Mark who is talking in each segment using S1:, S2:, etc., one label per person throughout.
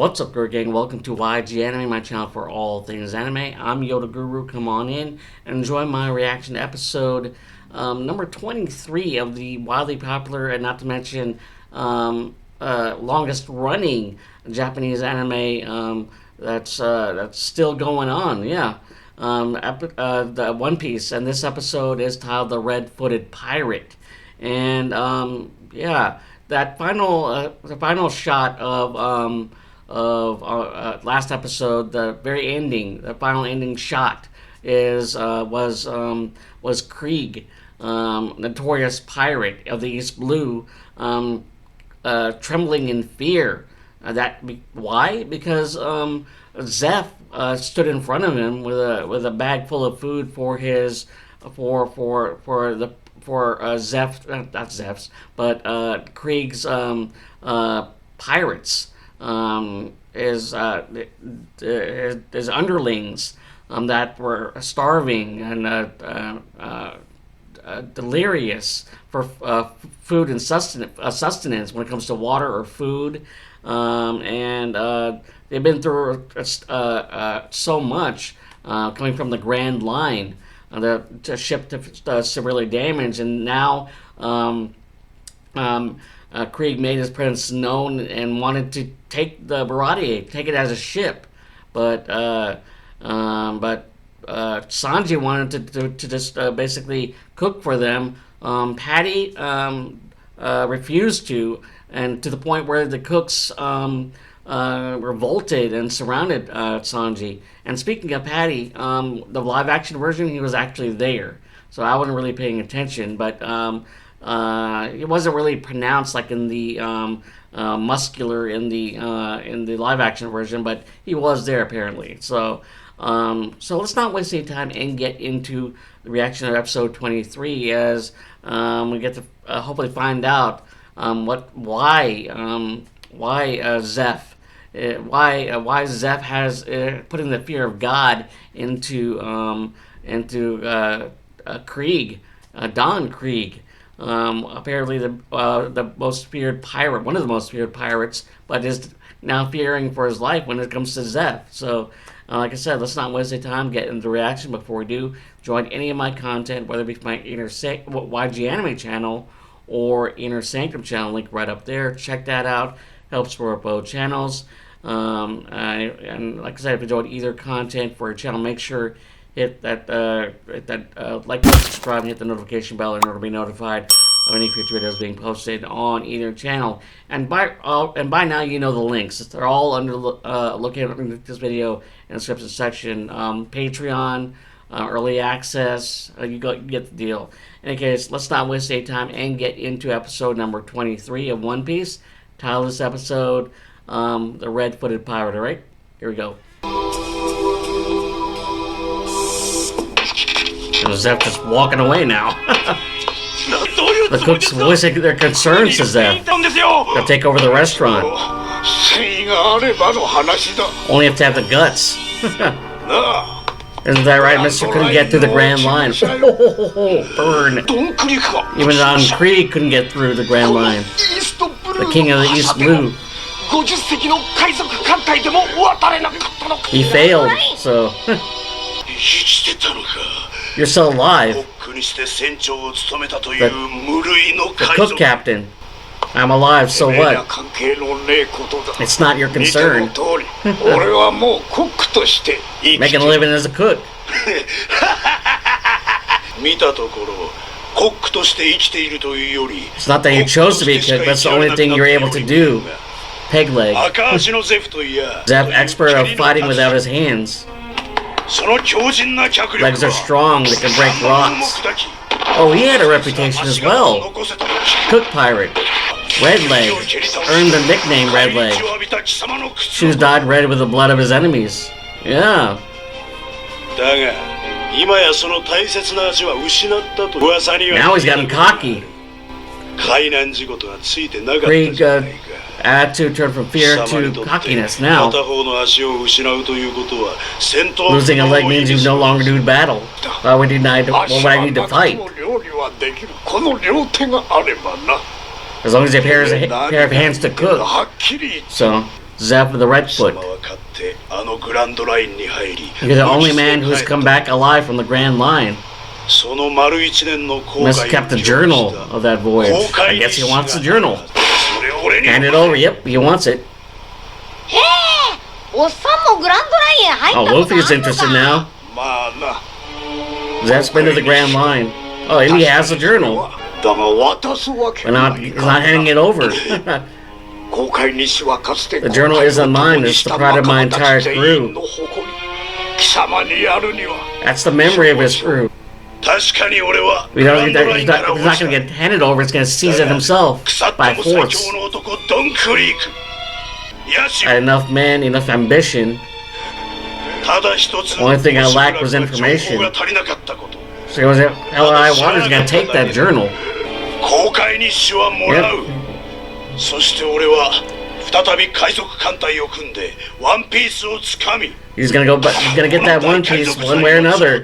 S1: What's up, Guru Gang? Welcome to YG Anime, my channel for all things anime. I'm Yoda Guru. Come on in and enjoy my reaction to episode number 23 of the wildly popular and not to mention longest running Japanese anime that's still going on. Yeah, the One Piece, and this episode is titled "The Red-Footed Pirate," and yeah. That the final shot of last episode, the very ending, the final ending shot was Krieg, notorious pirate of the East Blue, trembling in fear. Why? Because Zeph stood in front of him with a bag full of food for his Zeph, not Zeph's, but Krieg's pirates, his underlings that were starving and delirious for food and sustenance when it comes to water or food, and they've been through so much coming from the Grand Line. The ship severely damaged, and now Krieg made his presence known and wanted to take the Baratier, take it as a ship, but Sanji wanted to just basically cook for them. Patty refused to, and to the point where the cooks revolted and surrounded Sanji. And speaking of Patty, the live action version, he was actually there, so I wasn't really paying attention. But it wasn't really pronounced like in the muscular in the live action version, but he was there apparently. So let's not waste any time and get into the reaction of episode 23 as we get to hopefully find out why Zeph. Why Zeph has putting the fear of God into Krieg, Don Krieg, apparently the most feared pirate, one of the most feared pirates, but is now fearing for his life when it comes to Zeph. So, like I said, let's not waste any time. Get into the reaction. Before we do, join any of my content, whether it be my YG Anime channel or Inner Sanctum channel, link right up there. Check that out. Helps for both channels. And like I said, if you enjoyed either content for your channel, make sure hit that like, subscribe, and hit the notification bell in order to be notified of any future videos being posted on either channel. And by now you know the links. They're all under located under this video in the description section. Patreon, early access. You get the deal. In any case, let's not waste any time and get into episode number 23 of One Piece. Title of this episode, The Red-Footed Pirate. Alright, here we go. Zeph just walking away now. The cooks voicing their concerns to Zeph. They'll take over the restaurant. Only have to have the guts. Isn't that right, mister? Couldn't get through the Grand Line. Burn. Even Don Krieg couldn't get through the Grand Line. The king of the East Blue. He failed, so... You're still alive. The cook captain. I'm alive, so what? It's not your concern. Making a living as a cook. It's not that you chose to be a cook, that's the only thing you're able to do. Peg leg. Zeph, expert of fighting without his hands. Legs are strong, they can break rocks. Oh, he had a reputation as well. Cook pirate. Red Leg. Earned the nickname Red Leg. Shoes dyed red with the blood of his enemies. Yeah. Now he's gotten cocky. Krieg attitude turned from fear to cockiness now. Losing a leg means you no longer do battle. Why would I need to fight? As long as you have a pair of hands to cook. So Zeph the Redfoot. You're the only man who's come back alive from the Grand Line. Must have kept the journal of that voyage. I guess he wants the journal. Hand it over. Yep, he wants it. Oh, Luffy's interested now. Zeph's been to the Grand Line. Oh, and he has the journal. But he's not handing it over. The journal isn't mine. It's the pride of my entire crew. That's the memory of his crew. He's not going to get handed over. He's going to seize it himself by force. Enough man, enough ambition. Only thing I lacked was information. So he was hell I wanted. He's going to take that journal. Yep. He's gonna get that One Piece one way or another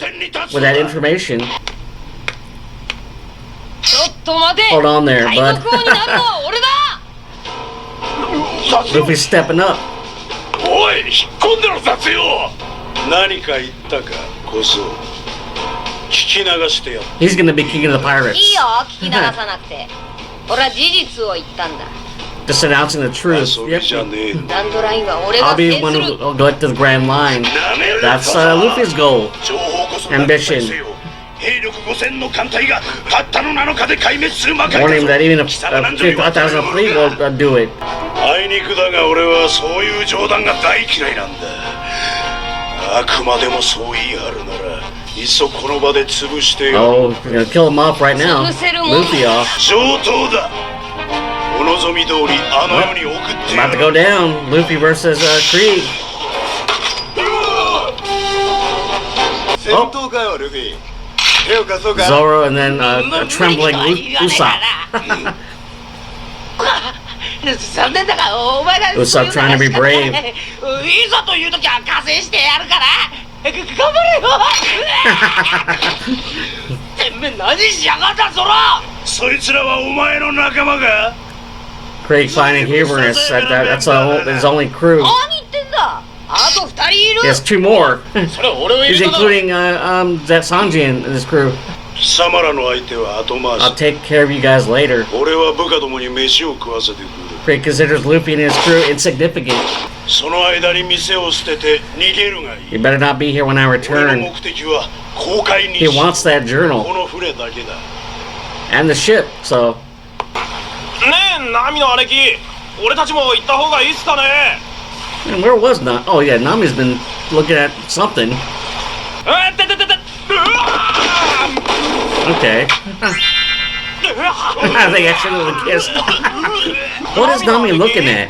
S1: with that information. Hold on there, bud. Luffy's stepping up. He's gonna be king of the pirates. Just announcing the truth. Yep. I'll be the one who'll go to the Grand Line. That's Luffy's goal. Ambition. Warning that even if 5,000 fleet will do it. Oh, we're gonna kill him off right now. Luffy off. About to go down. Luffy versus Krieg. Oh. Zoro and then a trembling Usopp. Usopp trying to be brave. Krieg finding humorous. That's his only crew. He has two more. He's including that Sanji in his crew. I'll take care of you guys later. Krieg considers Luffy and his crew insignificant. You better not be here when I return. He wants that journal. And the ship, so. And where was Nami? Oh yeah, Nami's been looking at something. Okay. I think I should have kissed. What is Nami looking at?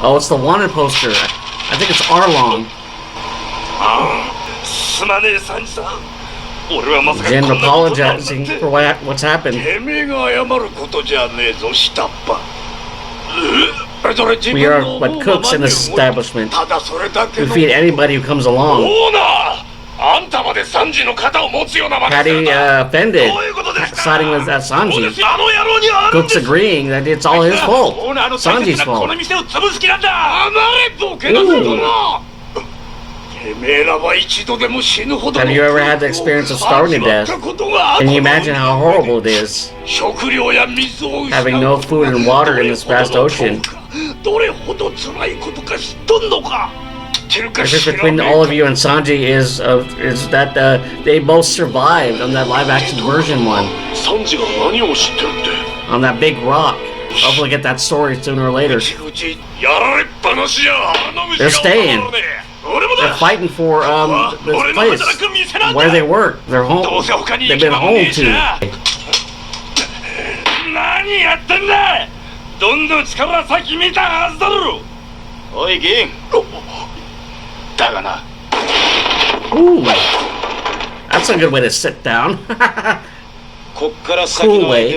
S1: Oh, it's the wanted poster. I think it's Arlong. Jin apologizing for what's happened. We are but cooks in this establishment. We feed anybody who comes along. Patty offended, siding with Sanji. Cooks agreeing that it's all his fault. Sanji's fault. Ooh. Have you ever had the experience of starving to death? Can you imagine how horrible it is? Having no food and water in this vast ocean. The difference between all of you and Sanji is that they both survived on that live-action version one. On that big rock. Hopefully get that story sooner or later. They're staying. They're fighting for this place where they work. They're home. They've been home to. Ooh, that's a good way to sit down. Cool way.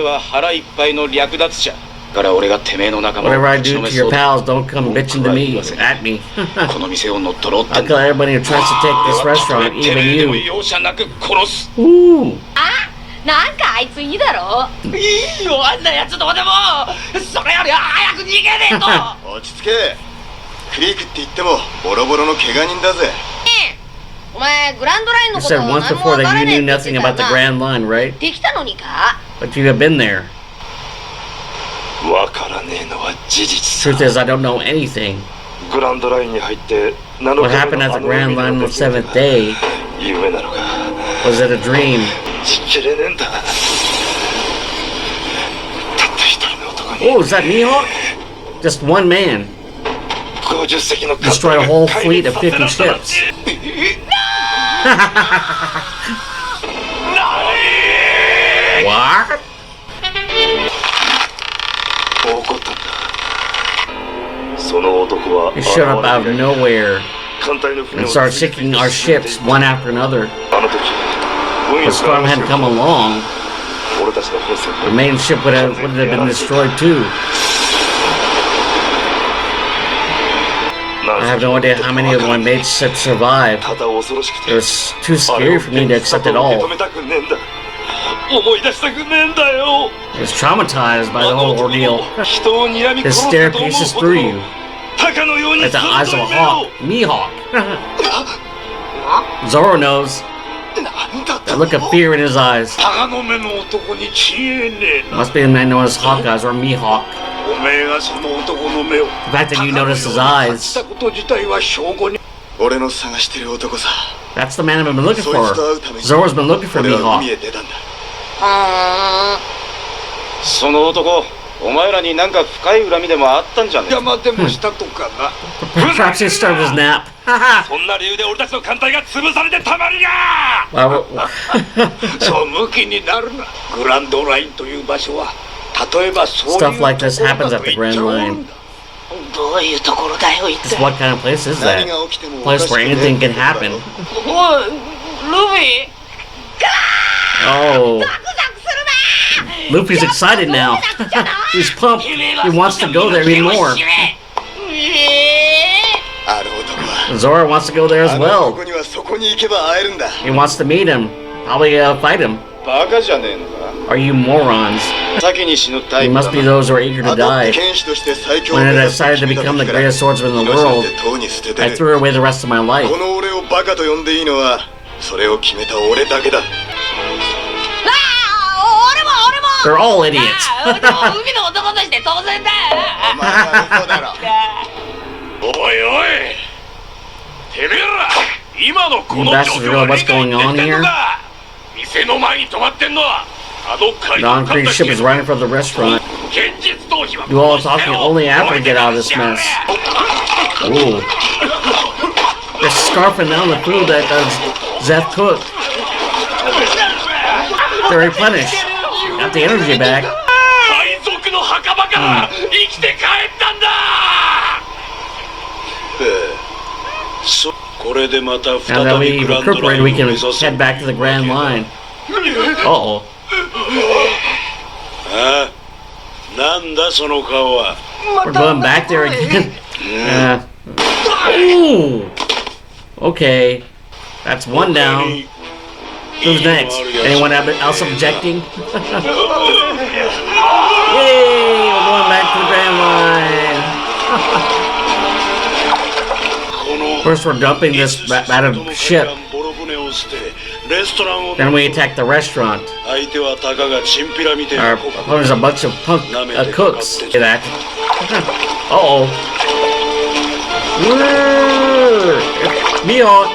S1: Whatever I do to your pals, don't come bitching to me, at me. I'll kill everybody who tries to take this restaurant, even you. Ooh.
S2: あいついいだろ。いいよ、あんなやつどうでも。それより早く逃げねえと。
S3: 落ち着け。クリークって言ってもボロボロの怪我人だぜ。
S2: お前グランドラインの
S1: You
S2: こと
S1: said
S2: 何も
S1: once
S2: 分
S1: before
S2: から
S1: that
S2: ね
S1: you
S2: え
S1: knew
S2: って言
S1: nothing
S2: って
S1: about
S2: た
S1: the
S2: な。
S1: Grand Line, right?
S2: できたのにか。
S1: But you have been there.
S3: わからねえのは事実
S1: Truth is, I don't know anything.
S3: グランドラインに入って7
S1: What happened at the Grand Line on the 7th day?
S3: 夢なのか
S1: Was it a dream?
S3: ちっちれねえんだ。たった一人の男に
S1: Oh, is that Mihawk? Just one man
S3: 50隻の
S1: destroyed a whole fleet of 50 ships. What?
S3: 怒ったんだ。その男は
S1: He showed up out of nowhere
S3: 艦隊の船
S1: and
S3: を
S1: started sinking our ships one after another.
S3: あの時
S1: The storm hadn't come along.
S3: 俺たちの本船
S1: The main ship would have been destroyed too. I have no idea how many of my mates ships survived.
S3: ただ恐ろしく
S1: It
S3: て
S1: was too scary for me to accept it all.
S3: 認めたくねえんだ。思い出したくねえんだよ。
S1: I was traumatized by the whole ordeal.
S3: 人を睨み
S1: His
S3: 殺
S1: stare
S3: すと思う
S1: pierces
S3: ほど
S1: through you
S3: 鷹のように
S1: like the eyes of a
S3: 鋭い目を
S1: hawk. Mihawk. Zoro knows.
S3: なんだ
S1: The look of fear in his eyes.
S3: 鷹の目の男にちえねえな。
S1: Must be the man known as Hawkeyes or Mihawk.
S3: おめえがその男の目を
S1: The fact that you noticed his eyes.
S3: したこと自体は証拠に。俺の探してる男さ。
S1: That's the man I've been looking
S3: そい
S1: for.
S3: つと会うために
S1: Zoro's been looking for
S3: 俺は海
S1: Mihawk.
S3: へ出たんだ。
S4: その男、お前らになんか深い恨みでもあったんじゃねえ？
S3: 山でもしたとかな。
S1: Perhaps he started his nap.
S3: そんな理由で俺たちの艦隊が潰されてたまりが。
S1: Well,
S3: そうムキになるな。グランドラインという場所は例えばそういうとこ
S1: Stuff
S3: ろ
S1: like this
S3: だ
S1: happens
S3: と
S1: at the
S3: 言っ
S1: Grand
S3: ちゃうん
S1: Line.
S3: だ。
S2: どういうところだよ、一
S1: Just
S2: 体。
S1: what kind of place is
S3: 何
S1: that?
S3: が起きても
S1: A place where anything can happen.
S2: おい、ルフィ。
S1: Oh,
S2: ザクザクするな。
S1: Luffy's excited now. He's pumped. He wants to go there even more.
S3: ある男は
S1: Zoro wants to go there as
S3: あの
S1: well.
S3: 男にはそこに行けば会えるんだ。
S1: He wants to meet him. Probably fight him.
S4: バカじゃねえのか？
S1: Are you morons?
S4: 先に死ぬタイ
S1: You
S4: プだ
S1: must be
S4: な。
S1: those who are eager to
S3: あと
S1: die.
S3: 剣士として最強
S1: When
S3: を
S1: I
S3: 目指す
S1: decided to
S3: 君だ
S1: become the
S3: から
S1: greatest swordsman in the
S3: 命なん
S1: world,
S3: てとうに捨てて
S1: I
S3: る。
S1: threw away the rest of my life.
S3: この俺をバカと呼んでいいのはそれを決めた俺だけだ。
S1: They're all idiots.
S2: でも海の男として当然だ。
S3: お前は嘘だろ。おいおい、てめえら今のこの
S1: You
S3: 状
S1: bastards
S3: 況は
S1: know what's
S3: 理解
S1: going
S3: で
S1: on
S3: きてんの
S1: here?
S3: か。店の前に止まってんのはあの海
S1: Don
S3: 賊
S1: Creek's
S3: た
S1: ship
S3: ち
S1: is running from the restaurant.
S3: 現実逃避は
S1: You all talking only after we get out of this mess. Ooh. They're scarfing down the food that Zeth cooked. They're replenished. Got the energy back.
S3: 海賊の墓場から生きて帰ったんだ。これでまた
S1: Now that we recuperated, we can head back to the Grand Line. Uh-oh.
S3: ああ、なんだその顔は。
S1: We're going back there again. Ooh. Okay. That's one down. Who's next? Anyone else objecting? Yay! We're going back to the Grand Line. First, we're dumping this battered ship. Then we attack the restaurant. Our opponent's a bunch of punk cooks. See that? Uh-oh. Mihawk.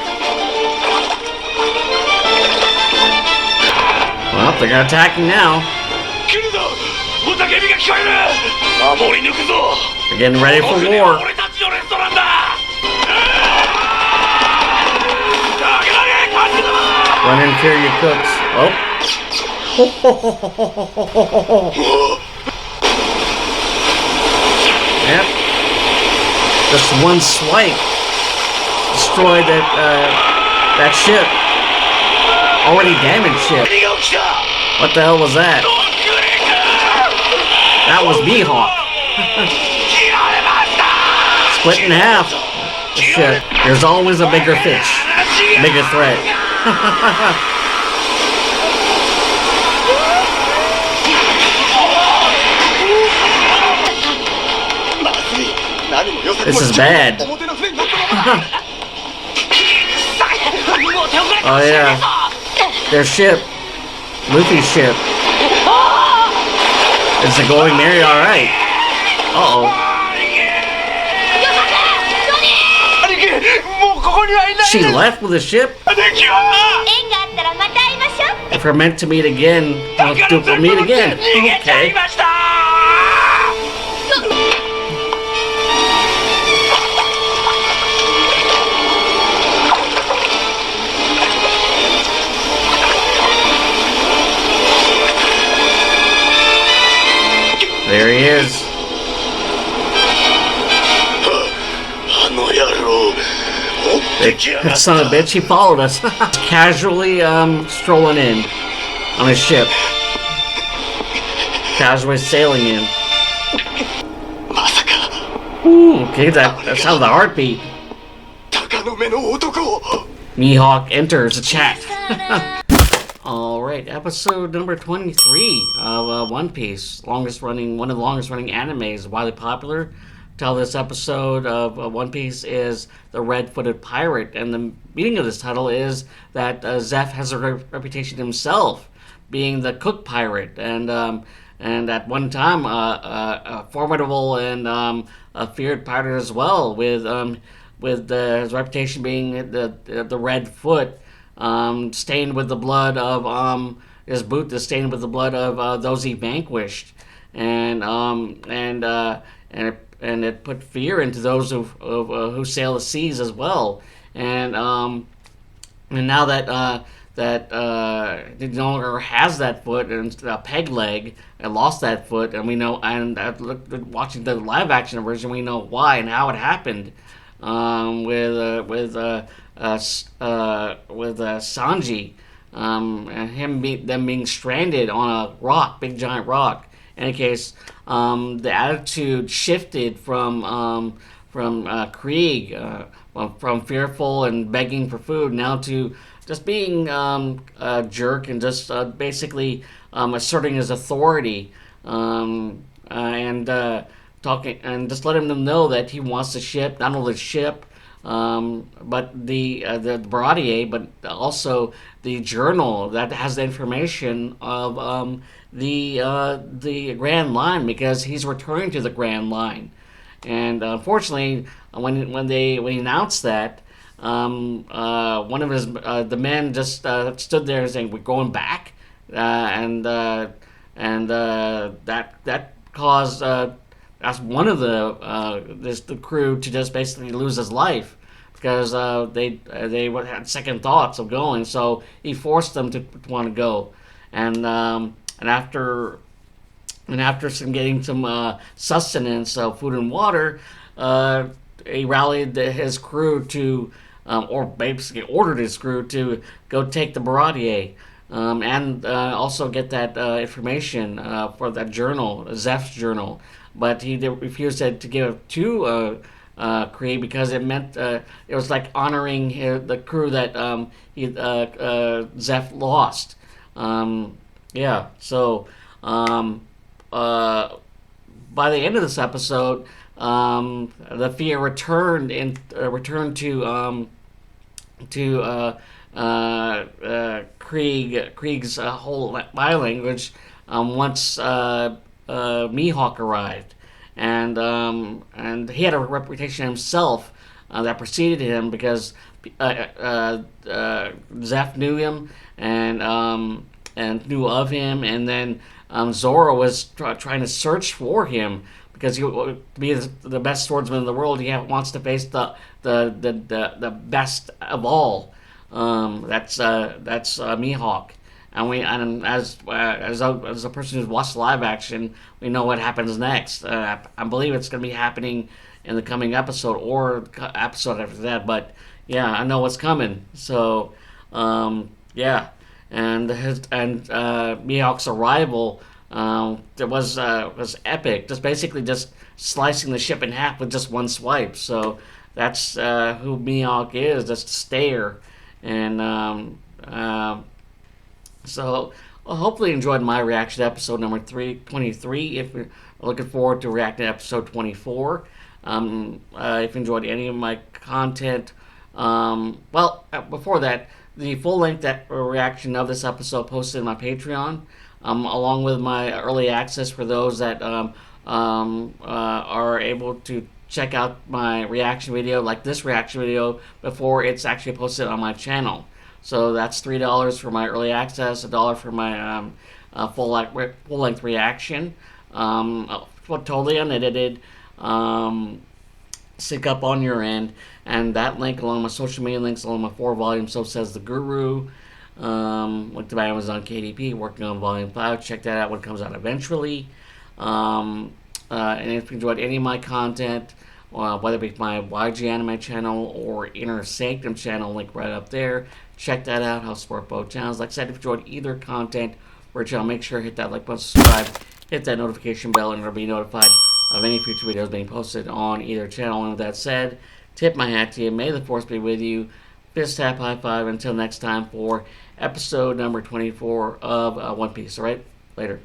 S1: Well, they're attacking now. They're getting ready for war. Run and fear your cooks. Oh. Yep. Just one swipe destroyed that ship. Already damaged ship. What the hell was that? That was Mihawk. Split in half. Shit. There's always a bigger fish. Bigger threat. This is bad.
S3: 表の船に乗ったままだ
S2: もう手遅れか
S1: Oh
S2: もしれない
S1: yeah,
S2: ぞ
S1: their ship, Luffy's ship. Is it going there? All right. Uh-oh.
S3: 兄貴もうここにはいない
S1: She left with the ship.
S3: 兄貴は
S5: 縁があったらまた会いましょう
S1: If we're meant to meet again, we'll meet again.
S2: 逃げちゃい
S1: Okay.
S2: ました
S1: There he is.
S3: あの野郎追ってきやが
S1: That
S3: っ
S1: son of a
S3: た
S1: bitch, he followed us. Casually strolling in on his ship. Casually sailing in.
S3: まさか
S1: Ooh, okay, that sounds the heartbeat.
S3: 鷹の目の男
S1: Mihawk enters the chat. Alright, episode number 23 of One Piece. One of the longest running animes, widely popular. Title of this episode of One Piece is The Red-Footed Pirate, and the meaning of this title is that Zeph has a reputation himself being the cook pirate, and at one time a formidable and a feared pirate as well, with his reputation being the Red Foot, stained with the blood of his boot is stained with the blood of those he vanquished, and it put fear into those who sail the seas as well, and now that he no longer has that foot and a peg leg and lost that foot, and we know, and watching the live action version, we know why and how it happened, with Sanji, and them being stranded on a rock, big giant rock. In any case, the attitude shifted from Krieg, from fearful and begging for food, now to just being a jerk and just basically asserting his authority, and talking, and just letting them know that he wants the ship, not only the ship, but the Baratier, but also the journal that has the information of the Grand Line, because he's returning to the Grand Line. And unfortunately, when he announced that, one of his the men just stood there saying, "We're going back," and that caused that's one of the crew to just basically lose his life, because they had second thoughts of going. So he forced them to want to go, and after some getting some sustenance, food and water, he rallied his crew to, or basically ordered his crew to go take the Baratier, and also get that information for that journal, Zeph's journal. But he refused to give it to Krieg, because it meant it was like honoring the crew that Zeph lost. Yeah, so by the end of this episode, the fear returned to Krieg's whole body language once Mihawk arrived, and he had a reputation himself that preceded him, because Zeph knew him and knew of him, and then Zoro was trying to search for him, because he would be the best swordsman in the world. He wants to face the best of all. That's Mihawk, and as a person who's watched live action, we know what happens next. I believe it's going to be happening in the coming episode or episode after that. But yeah, I know what's coming. So yeah. And Mihawk's arrival was epic. Just basically just slicing the ship in half with just one swipe. So that's who Mihawk is, just a stare. And so hopefully you enjoyed my reaction to episode number 23. If you're looking forward to reacting to episode 24, If you enjoyed any of my content, before that, the full-length reaction of this episode posted in my Patreon, along with my early access for those that are able to check out my reaction video, like this reaction video, before it's actually posted on my channel. So that's $3 for my early access, $1 for my full-length reaction. Totally unedited. Sync up on your end, and that link along with my social media links along my 4 volumes, So Says the Guru, link to my Amazon KDP, working on volume 5. Check that out when it comes out eventually. And if you enjoyed any of my content, whether it be my YG Anime channel or Inner Sanctum channel, link right up there, check that out. I'll support both channels. Like I said, if you enjoyed either content or channel, make sure to hit that like button, subscribe, hit that notification bell, and you'll be notified of any future videos being posted on either channel. And with that said, tip my hat to you. May the force be with you. Fist tap, high five. Until next time for episode number 24 of One Piece. All right? Later.